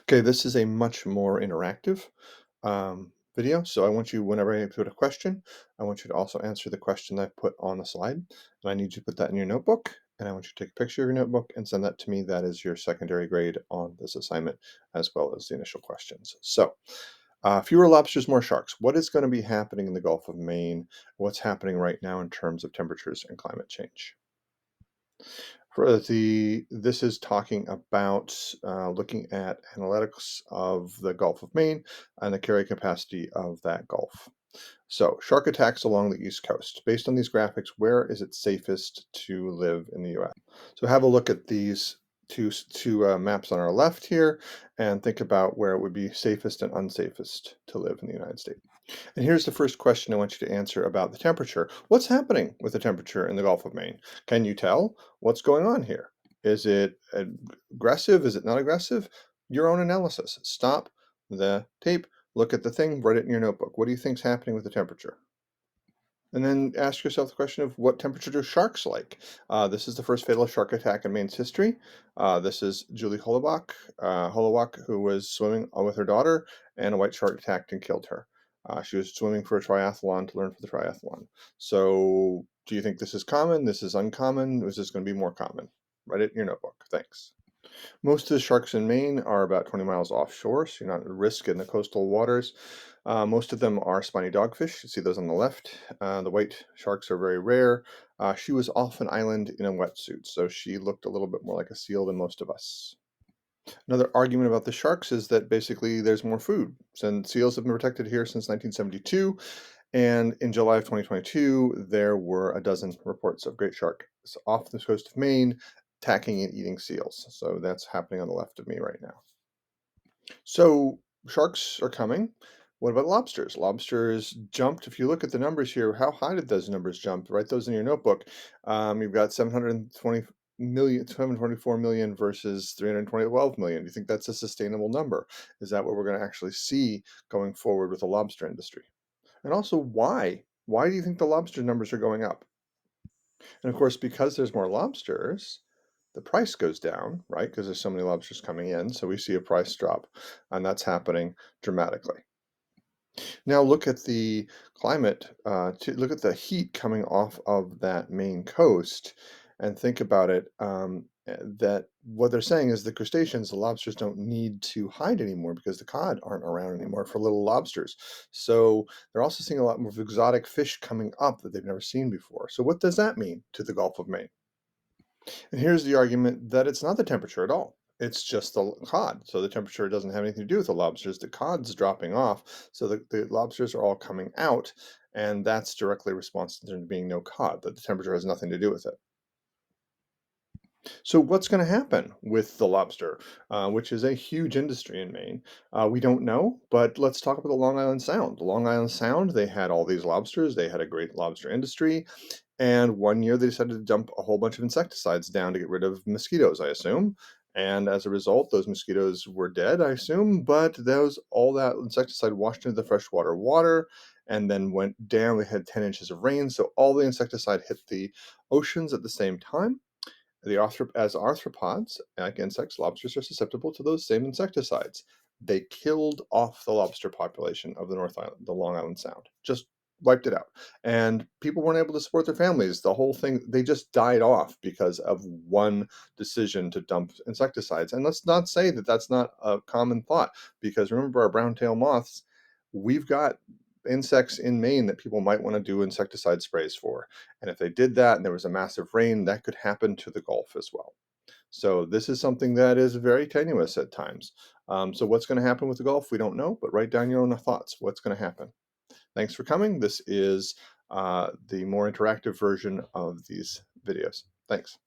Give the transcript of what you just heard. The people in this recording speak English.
Okay, this is a much more interactive video. So I want you, whenever I put a question, I want you to also answer the question I put on the slide. And I need you to put that in your notebook. And I want you to take a picture of your notebook and send that to me. That is your secondary grade on this assignment, as well as the initial questions. So, fewer lobsters, more sharks. What is going to be happening in the Gulf of Maine? What's happening right now in terms of temperatures and climate change? This is talking about looking at analytics of the Gulf of Maine and the carrying capacity of that Gulf. So, shark attacks along the East Coast. Based on these graphics, where is it safest to live in the U.S.? So, have a look at these two maps on our left here and think about where it would be safest and unsafest to live in the United States. And here's the first question I want you to answer about the temperature. What's happening with the temperature in the Gulf of Maine? Can you tell what's going on here? Is it aggressive? Is it not aggressive? Your own analysis. Stop the tape, look at the thing, write it in your notebook. What do you think's happening with the temperature? And then ask yourself the question of what temperature do sharks like? This is the first fatal shark attack in Maine's history. This is Julie Holowach, who was swimming with her daughter, and a white shark attacked and killed her. She was swimming for a triathlon to learn for the triathlon. So, do you think this is common? This is uncommon? Or is this going to be more common? Write it in your notebook. Thanks. Most of the sharks in Maine are about 20 miles offshore, so you're not at risk in the coastal waters. Most of them are spiny dogfish. You see those on the left. The white sharks are very rare. She was off an island in a wetsuit, so she looked a little bit more like a seal than most of us. Another argument about the sharks is that basically there's more food. Since seals have been protected here since 1972, and in July of 2022, there were a dozen reports of great sharks off the coast of Maine attacking and eating seals. So that's happening on the left of me right now. So sharks are coming. What about lobsters? Lobsters jumped. If you look at the numbers here, how high did those numbers jump? Write those in your notebook. You've got 724 million versus 312 million. Do you think that's a sustainable number? Is that what we're going to actually see going forward with the lobster industry? And also, why? Why do you think the lobster numbers are going up? And of course, because there's more lobsters, the price goes down, right? Because there's so many lobsters coming in. So we see a price drop, and that's happening dramatically. Now look at the climate, look at the heat coming off of that Maine coast and think about it. That what they're saying is the crustaceans, the lobsters don't need to hide anymore because the cod aren't around anymore for little lobsters. So they're also seeing a lot more of exotic fish coming up that they've never seen before. So what does that mean to the Gulf of Maine? And here's the argument that it's not the temperature at all. It's just the cod. So the temperature doesn't have anything to do with the lobsters. The cod's dropping off. So the lobsters are all coming out. And that's directly responsible to there being no cod, that the temperature has nothing to do with it. So what's going to happen with the lobster, which is a huge industry in Maine? We don't know, but let's talk about the Long Island Sound. The Long Island Sound, they had all these lobsters. They had a great lobster industry. And one year they decided to dump a whole bunch of insecticides down to get rid of mosquitoes, I assume. And as a result, those mosquitoes were dead, I assume. But all that insecticide washed into the freshwater water and then went down. We had 10 inches of rain. So all the insecticide hit the oceans at the same time. As arthropods, like insects, lobsters are susceptible to those same insecticides. They killed off the lobster population of the North Island, the Long Island Sound, just wiped it out. And people weren't able to support their families. The whole thing, they just died off because of one decision to dump insecticides. And let's not say that that's not a common thought, because remember our brown tail moths, we've got insects in Maine that people might want to do insecticide sprays for. And if they did that and there was a massive rain, that could happen to the Gulf as well. So this is something that is very tenuous at times. So what's going to happen with the Gulf? We don't know, but write down your own thoughts. What's going to happen? Thanks for coming. This is the more interactive version of these videos. Thanks.